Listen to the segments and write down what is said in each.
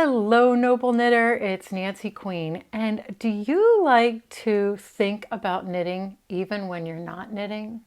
Hello, Noble Knitter, it's Nancy Queen. And do you like to think about knitting even when you're not knitting?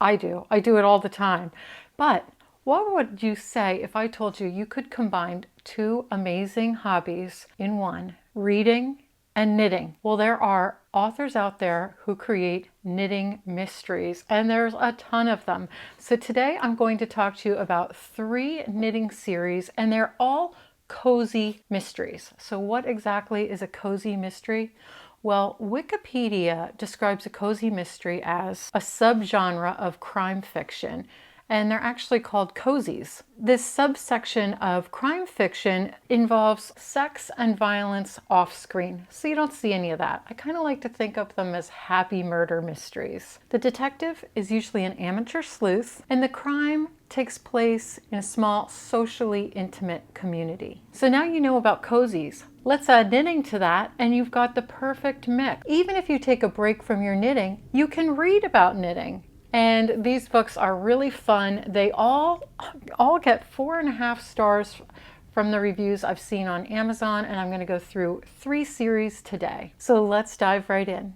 I do. I do it all the time. But what would you say if I told you you could combine two amazing hobbies in one, reading and knitting? Well, there are authors out there who create knitting mysteries, and there's a ton of them. So today I'm going to talk to you about 3 knitting series, and they're all cozy mysteries. So what exactly is a cozy mystery? Well, Wikipedia describes a cozy mystery as a subgenre of crime fiction, and they're actually called cozies. This subsection of crime fiction involves sex and violence off screen, so you don't see any of that. I kind of like to think of them as happy murder mysteries. The detective is usually an amateur sleuth, and the crime takes place in a small, socially intimate community. So now you know about cozies. Let's add knitting to that, and you've got the perfect mix. Even if you take a break from your knitting, you can read about knitting. And these books are really fun. They all get 4.5 stars from the reviews I've seen on Amazon, and I'm going to go through 3 series today. So let's dive right in.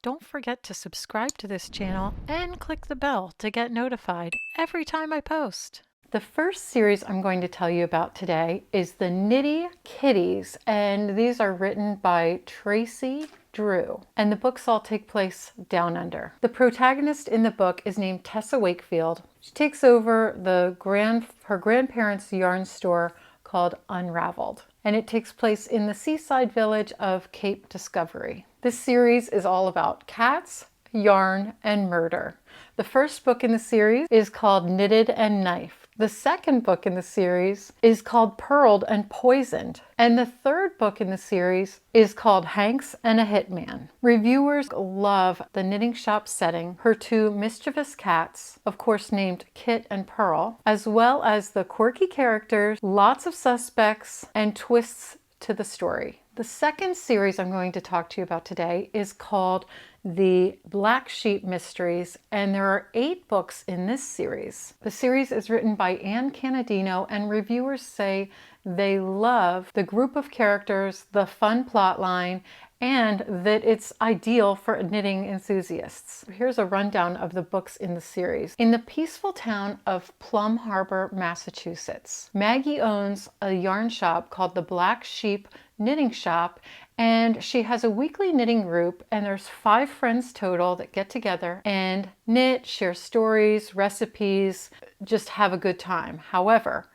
Don't forget to subscribe to this channel and click the bell to get notified every time I post. The first series I'm going to tell you about today is the Nitty Kitties, and these are written by Tracy Drew, and the books all take place down under. The protagonist in the book is named Tessa Wakefield. She takes over her grandparents' yarn store called Unraveled, and it takes place in the seaside village of Cape Discovery. This series is all about cats, yarn, and murder. The first book in the series is called Knitted and Knifed. The second book in the series is called Pearled and Poisoned. And the third book in the series is called Hanks and a Hitman. Reviewers love the knitting shop setting, her 2 mischievous cats, of course named Kit and Pearl, as well as the quirky characters, lots of suspects, and twists to the story. The second series I'm going to talk to you about today is called The Black Sheep Mysteries, and there are 8 books in this series. The series is written by Anne Canadino, and reviewers say they love the group of characters, the fun plot line, and that it's ideal for knitting enthusiasts. Here's a rundown of the books in the series. In the peaceful town of Plum Harbor, Massachusetts, Maggie owns a yarn shop called the Black Sheep Knitting Shop, and she has a weekly knitting group, and there's 5 friends total that get together and knit, share stories, recipes, just have a good time. However,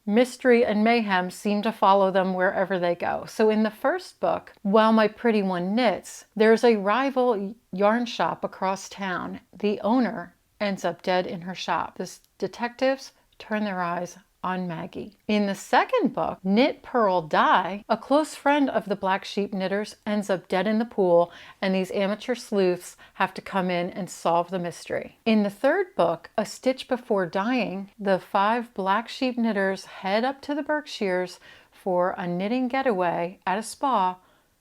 mystery and mayhem seem to follow them wherever they go. So in the first book, While My Pretty One Knits, there's a rival yarn shop across town. The owner ends up dead in her shop. The detectives turn their eyes on Maggie. In the second book, Knit, Pearl, Die, a close friend of the Black Sheep knitters ends up dead in the pool, and these amateur sleuths have to come in and solve the mystery. In the third book, A Stitch Before Dying, the 5 Black Sheep knitters head up to the Berkshires for a knitting getaway at a spa.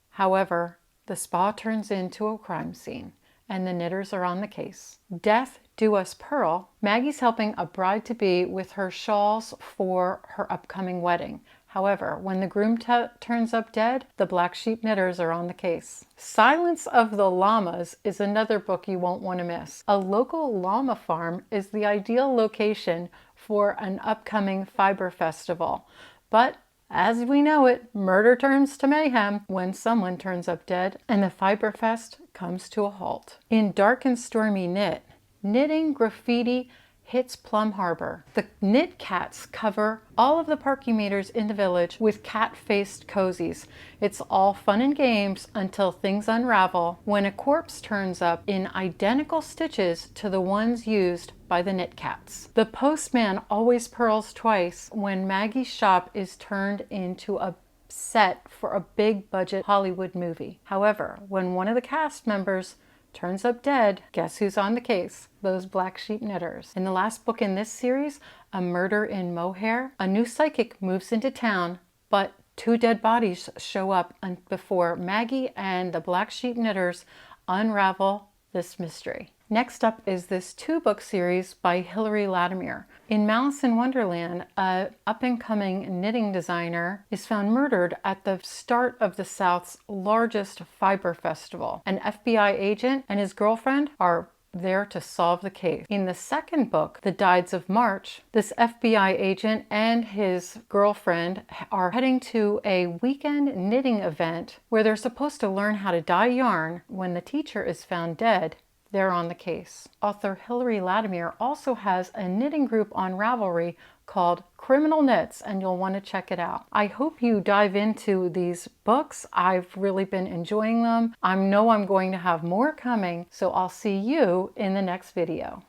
However, the spa turns into a crime scene, and the knitters are on the case. Death Do Us Pearl, Maggie's helping a bride-to-be with her shawls for her upcoming wedding. However, when the groom turns up dead, the Black Sheep knitters are on the case. Silence of the Llamas is another book you won't want to miss. A local llama farm is the ideal location for an upcoming fiber festival. But as we know it, murder turns to mayhem when someone turns up dead, and the Fiber Fest comes to a halt. In Dark and Stormy Knit, knitting graffiti hits Plum Harbor. The Knit Cats cover all of the parking meters in the village with cat-faced cozies. It's all fun and games until things unravel when a corpse turns up in identical stitches to the ones used by the Knit Cats. The postman always purls twice when Maggie's shop is turned into a set for a big budget Hollywood movie. However, when one of the cast members turns up dead, guess who's on the case? Those Black Sheep knitters. In the last book in this series, A Murder in Mohair, a new psychic moves into town, but 2 dead bodies show up before Maggie and the Black Sheep knitters unravel this mystery. Next up is this 2-book series by Hilary Latimer. In Malice in Wonderland, a up-and-coming knitting designer is found murdered at the start of the South's largest fiber festival. An FBI agent and his girlfriend are there to solve the case. In the second book, The Dides of March, this FBI agent and his girlfriend are heading to a weekend knitting event where they're supposed to learn how to dye yarn. When the teacher is found dead, they're on the case. Author Hilary Latimer also has a knitting group on Ravelry called Criminal Knits, and you'll want to check it out. I hope you dive into these books. I've really been enjoying them. I know I'm going to have more coming, so I'll see you in the next video.